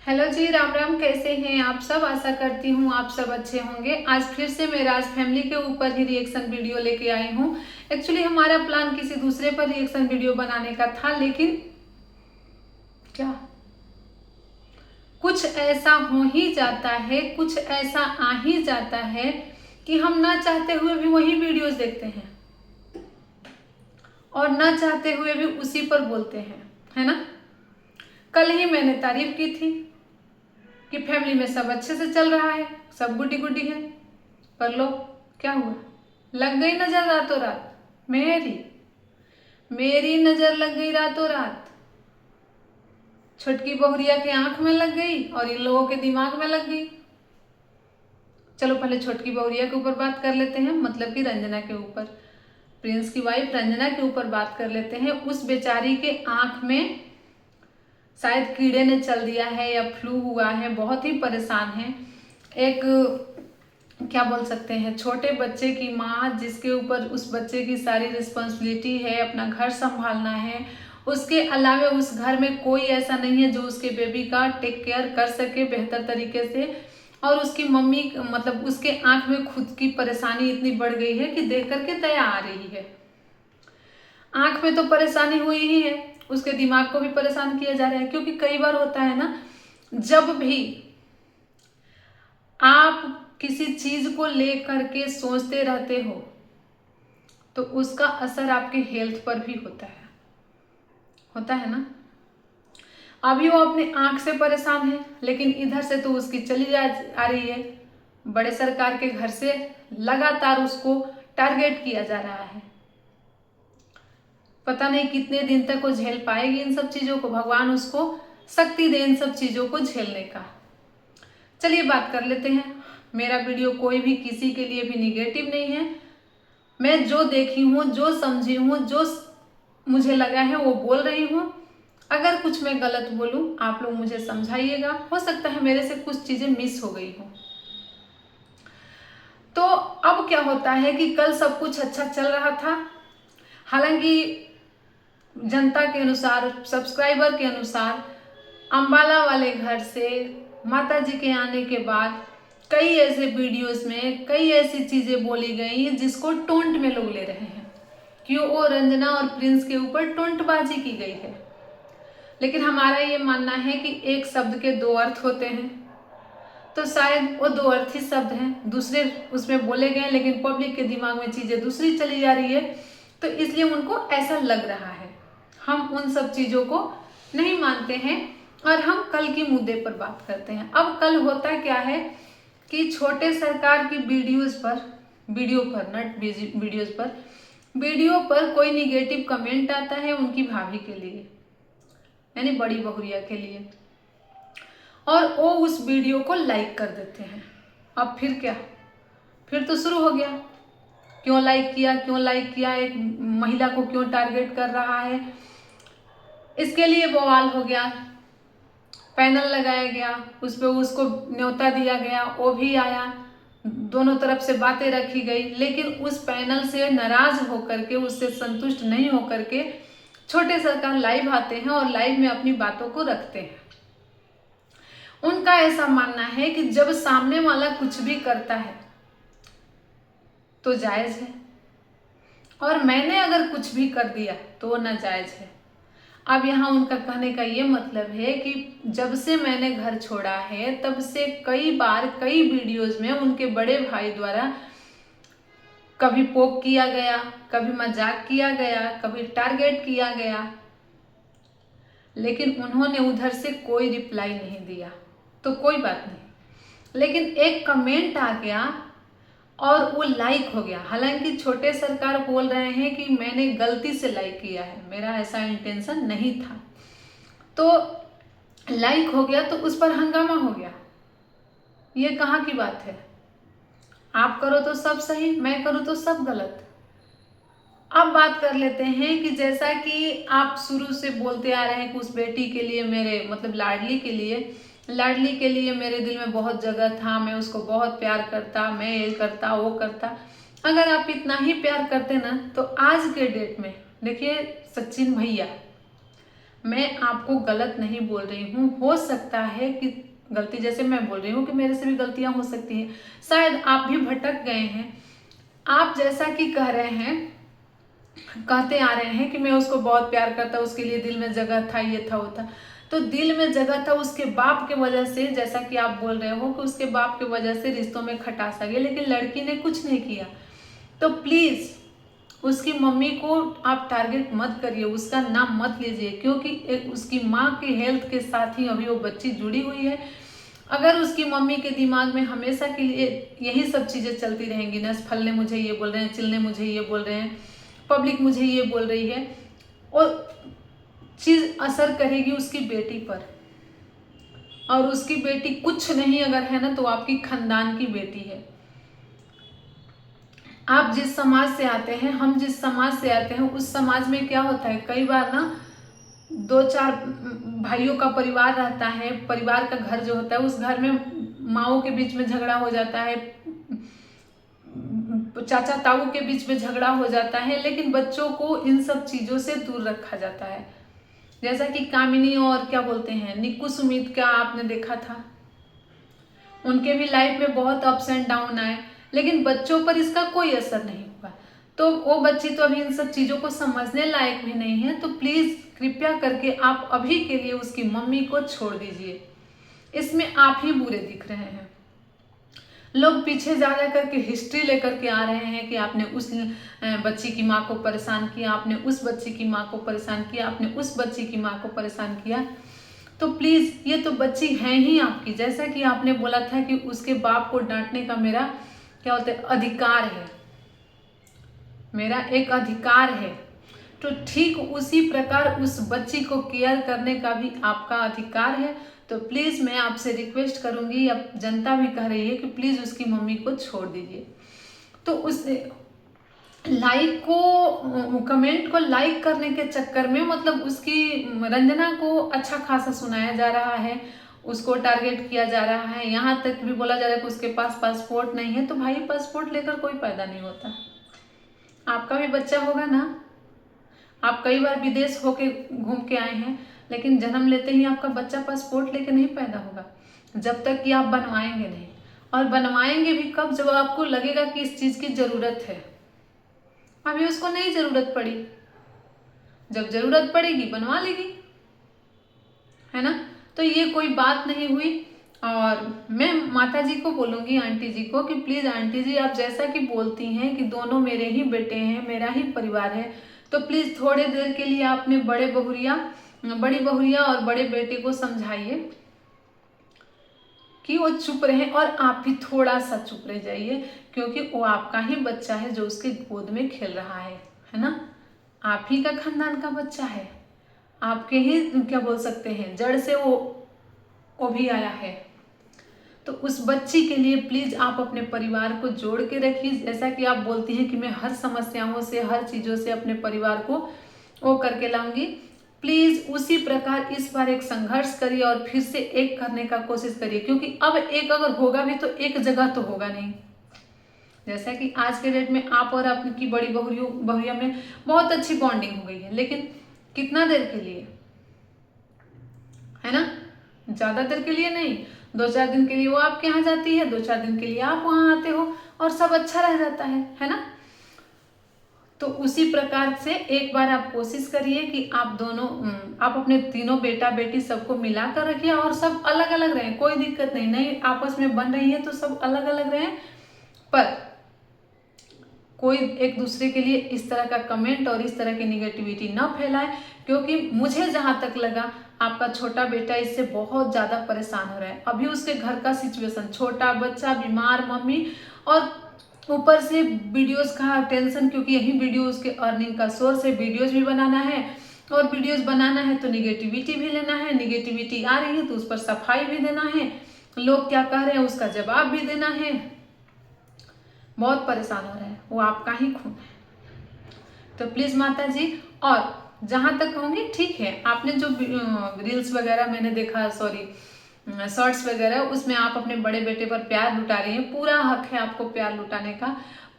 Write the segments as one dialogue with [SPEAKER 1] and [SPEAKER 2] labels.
[SPEAKER 1] Hello जी, राम राम। कैसे हैं आप सब? आशा करती हूँ आप सब अच्छे होंगे। आज फिर से मैं राज फैमिली के ऊपर ही रिएक्शन वीडियो लेके आई हूँ। एक्चुअली हमारा प्लान किसी दूसरे पर रिएक्शन वीडियो बनाने का था, लेकिन क्या कुछ ऐसा हो ही जाता है, कुछ ऐसा आ ही जाता है कि हम ना चाहते हुए भी वही वीडियोस देखते हैं और ना चाहते हुए भी उसी पर बोलते हैं, है ना। कल ही मैंने तारीफ की थी कि फैमिली में सब अच्छे से चल रहा है, सब गुड्डी गुड्डी है। पर लो, क्या हुआ? लग गई नजर रातों रात। मेरी मेरी नजर लग गई रातों रात। छुटकी बहुरिया के आंख में लग गई और इन लोगों के दिमाग में लग गई। चलो पहले छोटकी बहुरिया के ऊपर बात कर लेते हैं, मतलब कि रंजना के ऊपर, प्रिंस की वाइफ रंजना के ऊपर बात कर लेते हैं। उस बेचारी के आंख में शायद कीड़े ने चल दिया है या फ्लू हुआ है, बहुत ही परेशान है। एक क्या बोल सकते हैं, छोटे बच्चे की माँ जिसके ऊपर उस बच्चे की सारी रिस्पॉन्सिबिलिटी है, अपना घर संभालना है, उसके अलावा उस घर में कोई ऐसा नहीं है जो उसके बेबी का टेक केयर कर सके बेहतर तरीके से। और उसकी मम्मी मतलब उसके आंख में खुद की परेशानी इतनी बढ़ गई है कि देख करके दया आ रही है। आंख में तो परेशानी हुई ही है, उसके दिमाग को भी परेशान किया जा रहा है। क्योंकि कई बार होता है ना, जब भी आप किसी चीज को लेकर के सोचते रहते हो तो उसका असर आपके हेल्थ पर भी होता है ना। अभी वो अपने आंख से परेशान है, लेकिन इधर से तो उसकी चली आ रही है। बड़े सरकार के घर से लगातार उसको टारगेट किया जा रहा है। पता नहीं कितने दिन तक वो झेल पाएगी इन सब चीजों को। भगवान उसको शक्ति दे इन सब चीजों को झेलने का। चलिए बात कर लेते हैं। मेरा वीडियो कोई भी किसी के लिए भी निगेटिव नहीं है। मैं जो देखी हूँ, जो समझी हूँ, जो मुझे लगा है वो बोल रही हूँ। अगर कुछ मैं गलत बोलूँ आप लोग मुझे समझाइएगा। हो सकता है मेरे से कुछ चीजें मिस हो गई हो। तो अब क्या होता है कि कल सब कुछ अच्छा चल रहा था। हालांकि जनता के अनुसार, सब्सक्राइबर के अनुसार, अंबाला वाले घर से माता जी के आने के बाद कई ऐसे वीडियोस में कई ऐसी चीजें बोली गई जिसको टोंट में लोग ले रहे हैं कि वो रंजना और प्रिंस के ऊपर टोंटबाजी की गई है। लेकिन हमारा ये मानना है कि एक शब्द के दो अर्थ होते हैं, तो शायद वो दो अर्थी शब्द हैं, दूसरे उसमें बोले गए, लेकिन पब्लिक के दिमाग में चीजें दूसरी चली जा रही है, तो इसलिए उनको ऐसा लग रहा है। हम उन सब चीजों को नहीं मानते हैं और हम कल की मुद्दे पर बात करते हैं। अब कल होता क्या है कि छोटे सरकार की वीडियो पर कोई निगेटिव कमेंट आता है उनकी भाभी के लिए, यानी बड़ी बहुरिया के लिए, और वो उस वीडियो को लाइक कर देते हैं। अब फिर क्या, फिर तो शुरू हो गया, क्यों लाइक किया, क्यों लाइक किया, एक महिला को क्यों टारगेट कर रहा है। इसके लिए बवाल हो गया, पैनल लगाया गया, उस पर उसको न्योता दिया गया, वो भी आया, दोनों तरफ से बातें रखी गई। लेकिन उस पैनल से नाराज होकर के, उससे संतुष्ट नहीं होकर के छोटे सरकार लाइव आते हैं और लाइव में अपनी बातों को रखते हैं। उनका ऐसा मानना है कि जब सामने वाला कुछ भी करता है तो जायज है, और मैंने अगर कुछ भी कर दिया तो वो नाजायज है। अब यहाँ उनका कहने का ये मतलब है कि जब से मैंने घर छोड़ा है तब से कई बार कई वीडियोस में उनके बड़े भाई द्वारा कभी पोक किया गया, कभी मजाक किया गया, कभी टारगेट किया गया, लेकिन उन्होंने उधर से कोई रिप्लाई नहीं दिया। तो कोई बात नहीं, लेकिन एक कमेंट आ गया और वो लाइक हो गया। हालांकि छोटे सरकार बोल रहे हैं कि मैंने गलती से लाइक किया है, मेरा ऐसा इंटेंशन नहीं था, तो लाइक हो गया तो उस पर हंगामा हो गया। ये कहाँ की बात है? आप करो तो सब सही, मैं करूँ तो सब गलत। अब बात कर लेते हैं कि जैसा कि आप शुरू से बोलते आ रहे हैं कि उस बेटी के लिए, मेरे मतलब लाडली के लिए मेरे दिल में बहुत जगह था, मैं उसको बहुत प्यार करता, मैं ये करता वो करता। अगर आप इतना ही प्यार करते ना तो आज के डेट में देखिए, सचिन भैया, मैं आपको गलत नहीं बोल रही हूँ, हो सकता है कि गलती, जैसे मैं बोल रही हूँ कि मेरे से भी गलतियां हो सकती हैं, शायद आप भी भटक गए हैं। आप जैसा कि कह रहे हैं, कहते आ रहे हैं कि मैं उसको बहुत प्यार करता, उसके लिए दिल में जगह था, ये था वो था। तो दिल में जगह था उसके बाप के वजह से, जैसा कि आप बोल रहे हो कि उसके बाप के वजह से रिश्तों में खटास आ गई, लेकिन लड़की ने कुछ नहीं किया। तो प्लीज उसकी मम्मी को आप टारगेट मत करिए, उसका नाम मत लीजिए, क्योंकि उसकी माँ के हेल्थ के साथ ही अभी वो बच्ची जुड़ी हुई है। अगर उसकी मम्मी के दिमाग में हमेशा के लिए यही सब चीज़ें चलती रहेंगी ना, फलने मुझे ये बोल रहे हैं, चिलने मुझे ये बोल रहे हैं, पब्लिक मुझे ये बोल रही है, और चीज़ असर करेगी उसकी बेटी पर। और उसकी बेटी कुछ नहीं अगर है ना, तो आपकी खानदान की बेटी है। आप जिस समाज से आते हैं, हम जिस समाज से आते हैं, उस समाज में क्या होता है, कई बार ना 2-4 भाइयों का परिवार रहता है, परिवार का घर जो होता है, उस घर में माओं के बीच में झगड़ा हो जाता है, चाचा ताऊ के बीच में झगड़ा हो जाता है, लेकिन बच्चों को इन सब चीजों से दूर रखा जाता है। जैसा कि कामिनी और क्या बोलते हैं, निक्कू सुमित का आपने देखा था, उनके भी लाइफ में बहुत अप्स एंड डाउन आए, लेकिन बच्चों पर इसका कोई असर नहीं हुआ। तो वो बच्ची तो अभी इन सब चीजों को समझने लायक भी नहीं है। तो प्लीज कृपया करके आप अभी के लिए उसकी मम्मी को छोड़ दीजिए, इसमें आप ही बुरे दिख रहे हैं। लोग पीछे जा जा करके हिस्ट्री लेकर के आ रहे हैं कि आपने उस बच्ची की माँ को परेशान किया, आपने उस बच्ची की माँ को परेशान किया, आपने उस बच्ची की माँ को परेशान किया। तो प्लीज ये तो बच्ची है ही आपकी, जैसा कि आपने बोला था कि उसके बाप को डांटने का मेरा क्या बोलते हैं अधिकार है, मेरा एक अधिकार है। तो ठीक उसी प्रकार उस बच्ची को केयर करने का भी आपका अधिकार है। तो प्लीज मैं आपसे रिक्वेस्ट करूंगी, अब जनता भी कह रही है कि प्लीज उसकी मम्मी को छोड़ दीजिए। तो उस लाइक को, कमेंट को लाइक करने के चक्कर में मतलब उसकी रंजना को अच्छा खासा सुनाया जा रहा है, उसको टारगेट किया जा रहा है, यहाँ तक भी बोला जा रहा है कि उसके पास पासपोर्ट नहीं है। तो भाई पासपोर्ट लेकर कोई पैदा नहीं होता, आपका भी बच्चा होगा ना, आप कई बार विदेश होके घूम के आए हैं, लेकिन जन्म लेते ही आपका बच्चा पासपोर्ट लेके नहीं पैदा होगा, जब तक कि आप बनवाएंगे नहीं। और बनवाएंगे भी कब, जब आपको लगेगा कि इस चीज की जरूरत है। अभी उसको नहीं जरूरत पड़ी, जब जरूरत पड़ेगी बनवा लेगी, है ना। तो ये कोई बात नहीं हुई। और मैं माता जी को बोलूंगी, आंटी जी को, कि प्लीज आंटी जी आप जैसा कि बोलती हैं कि दोनों मेरे ही बेटे हैं, मेरा ही परिवार है, तो प्लीज थोड़े देर के लिए आपने बड़ी बहुरिया और बड़े बेटे को समझाइए कि वो चुप रहे, और आप भी थोड़ा सा चुप रह जाइए, क्योंकि वो आपका ही बच्चा है जो उसके गोद में खेल रहा है ना। आप ही का खानदान का बच्चा है, आपके ही क्या बोल सकते हैं जड़ से वो भी आया है। तो उस बच्ची के लिए प्लीज आप अपने परिवार को जोड़ के रखिए। जैसा कि आप बोलती हैं कि मैं हर समस्याओं से, हर चीजों से अपने परिवार को वो करके लाऊंगी, प्लीज उसी प्रकार इस बार एक संघर्ष करिए और फिर से एक करने का कोशिश करिए, क्योंकि अब एक अगर होगा भी तो एक जगह तो होगा नहीं। जैसा कि आज के डेट में आप और आपकी बड़ी बहुरिया में बहुत अच्छी बॉन्डिंग हो गई है, लेकिन कितना देर के लिए, है ना, ज्यादा देर के लिए नहीं। 2-4 दिन के लिए वो आपके यहाँ जाती है, 2-4 दिन के लिए आप वहां आते हो, और सब अच्छा रह जाता है ना। तो उसी प्रकार से एक बार आप कोशिश करिए कि आप दोनों, आप अपने तीनों बेटा बेटी सबको मिला कर रखिए, और सब अलग अलग रहें, कोई दिक्कत नहीं आपस में बन रही है तो सब अलग अलग रहें, पर कोई एक दूसरे के लिए इस तरह का कमेंट और इस तरह की निगेटिविटी ना फैलाए। क्योंकि मुझे जहां तक लगा आपका छोटा बेटा इससे बहुत ज्यादा परेशान हो रहा है। अभी उसके घर का सिचुएशन, छोटा बच्चा, बीमार मम्मी, और ऊपर से वीडियोस का टेंशन, क्योंकि यही वीडियो उसके अर्निंग का सोर्स है, वीडियोस भी बनाना है, और वीडियोस बनाना है तो निगेटिविटी भी लेना है, निगेटिविटी आ रही है तो उस पर सफाई भी देना है, लोग क्या कह रहे हैं उसका जवाब भी देना है। बहुत परेशान हो रहा है, वो आपका ही खून है। तो प्लीज माता जी, और जहां तक कहूंगी ठीक है, आपने जो रील्स वगैरह मैंने देखा, सॉरी शॉर्ट्स वगैरह, उसमें आप अपने बड़े बेटे पर प्यार लुटा रही हैं, पूरा हक है आपको प्यार लुटाने का।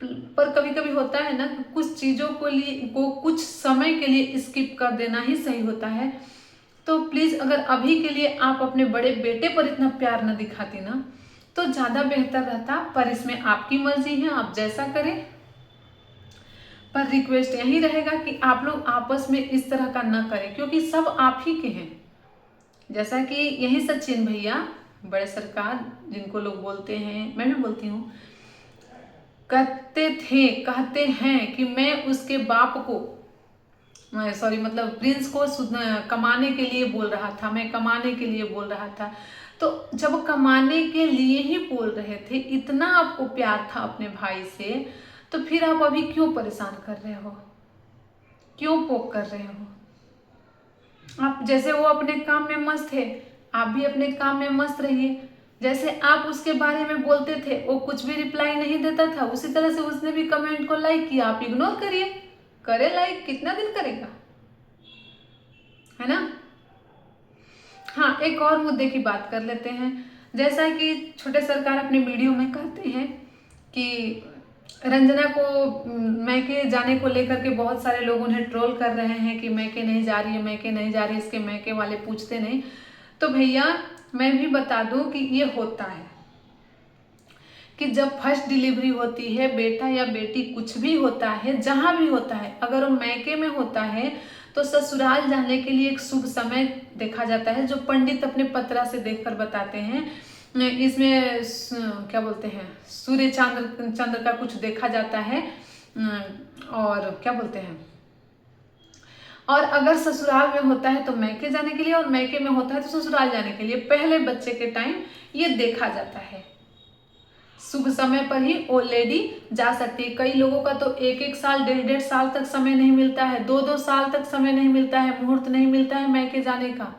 [SPEAKER 1] पर कभी कभी होता है ना, कुछ चीजों को कुछ समय के लिए स्किप कर देना ही सही होता है। तो प्लीज़ अगर अभी के लिए आप अपने बड़े बेटे पर इतना प्यार न दिखाती ना तो ज़्यादा बेहतर रहता, पर इसमें आपकी मर्जी है, आप जैसा करें। पर रिक्वेस्ट यही रहेगा कि आप लोग आपस में इस तरह का न करें, क्योंकि सब आप ही के हैं। जैसा कि यही सचिन भैया बड़े सरकार जिनको लोग बोलते हैं, मैं भी बोलती हूँ, कहते हैं कि मैं उसके बाप को सॉरी मतलब प्रिंस को कमाने के लिए बोल रहा था, मैं कमाने के लिए बोल रहा था। तो जब कमाने के लिए ही बोल रहे थे, इतना आपको प्यार था अपने भाई से, तो फिर आप अभी क्यों परेशान कर रहे हो, क्यों पोक कर रहे हो? आप जैसे वो अपने काम में मस्त है, आप भी अपने काम में मस्त रहिए। जैसे आप उसके बारे में बोलते थे, वो कुछ भी रिप्लाई नहीं देता था, उसी तरह से उसने भी कमेंट को लाइक किया, आप इग्नोर करिए। करे लाइक, कितना दिन करेगा, है ना? हाँ, एक और मुद्दे की बात कर लेते हैं। जैसा कि छोटे सरकार अपने वीडियो में कहते हैं कि रंजना को मैके जाने को लेकर के बहुत सारे लोग उन्हें ट्रोल कर रहे हैं कि मैके नहीं जा रही है, मैके नहीं जा रही है, इसके मैके वाले पूछते नहीं। तो भैया मैं भी बता दूं कि ये होता है कि जब फर्स्ट डिलीवरी होती है, बेटा या बेटी कुछ भी होता है, जहाँ भी होता है, अगर वो मैके में होता है तो ससुराल जाने के लिए एक शुभ समय देखा जाता है, जो पंडित अपने पत्रा से देखकर बताते हैं। इसमें क्या बोलते हैं, सूर्य चंद्र का कुछ देखा जाता है, और क्या बोलते हैं, और अगर ससुराल में होता है तो मैके जाने के लिए, और मैके में होता है तो ससुराल जाने के लिए, पहले बच्चे के टाइम ये देखा जाता है। शुभ समय पर ही वो लेडी जा सकती है। कई लोगों का तो 1-1 साल 1.5 साल तक समय नहीं मिलता है, 2-2 साल तक समय नहीं मिलता है, मुहूर्त नहीं मिलता है मैके जाने का।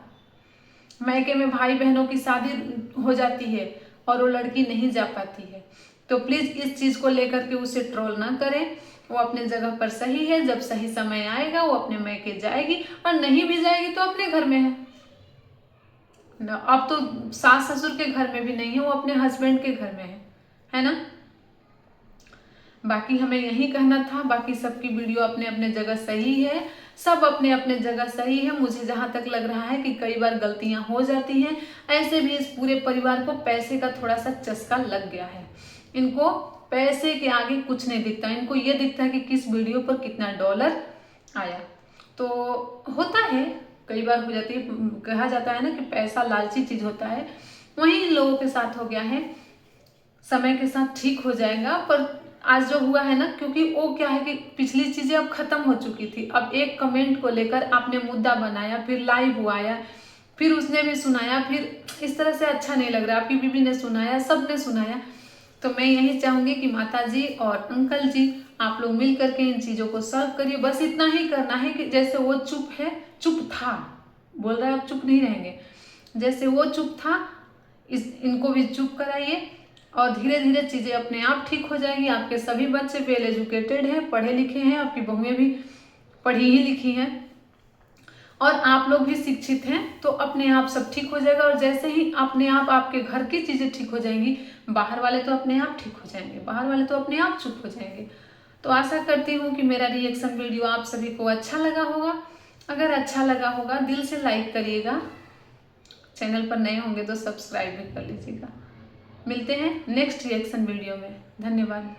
[SPEAKER 1] मैके में भाई बहनों की शादी हो जाती है और वो लड़की नहीं जा पाती है। तो प्लीज़ इस चीज़ को लेकर के उसे ट्रोल ना करें, वो अपने जगह पर सही है। जब सही समय आएगा वो अपने मैके जाएगी, और नहीं भी जाएगी तो अपने घर में है ना। अब तो सास ससुर के घर में भी नहीं है, वो अपने हस्बैंड के घर में है ना। बाकी हमें यही कहना था, बाकी सबकी वीडियो अपने अपने जगह सही है, सब अपने अपने जगह सही है। मुझे जहाँ तक लग रहा है कि कई बार गलतियाँ हो जाती हैं। ऐसे भी इस पूरे परिवार को पैसे का थोड़ा सा चस्का लग गया है। इनको पैसे के आगे कुछ नहीं दिखता, इनको ये दिखता है कि किस वीडियो पर कितना डॉलर आया। तो होता है, कई बार हो जाती है, कहा जाता है ना कि पैसा लालची चीज़ होता है, वही इन लोगों के साथ हो गया है। समय के साथ ठीक हो जाएगा, पर आज जो हुआ है ना, क्योंकि वो क्या है कि पिछली चीजें अब खत्म हो चुकी थी। अब एक कमेंट को लेकर आपने मुद्दा बनाया, फिर लाइव हुआ आया, फिर उसने भी सुनाया, फिर इस तरह से अच्छा नहीं लग रहा। आपकी बीबी ने सुनाया, सब ने सुनाया। तो मैं यही चाहूंगी कि माता जी और अंकल जी आप लोग मिल करके इन चीजों को सॉल्व करिए। बस इतना ही करना है कि जैसे वो चुप है, चुप था, बोल रहा है अब चुप नहीं रहेंगे, जैसे वो चुप था इनको भी चुप कराइए, और धीरे धीरे चीज़ें अपने आप ठीक हो जाएगी। आपके सभी बच्चे वेल एजुकेटेड हैं, पढ़े लिखे हैं, आपकी बहुएं भी पढ़ी ही लिखी हैं, और आप लोग भी शिक्षित हैं, तो अपने आप सब ठीक हो जाएगा। और जैसे ही अपने आप आपके घर की चीज़ें ठीक हो जाएंगी, बाहर वाले तो अपने आप ठीक हो जाएंगे, बाहर वाले तो अपने आप चुप हो जाएंगे। तो आशा करती हूँ कि मेरा रिएक्शन वीडियो आप सभी को अच्छा लगा होगा। अगर अच्छा लगा होगा दिल से लाइक करिएगा, चैनल पर नए होंगे तो सब्सक्राइब भी कर लीजिएगा। मिलते हैं नेक्स्ट रिएक्शन वीडियो में। धन्यवाद।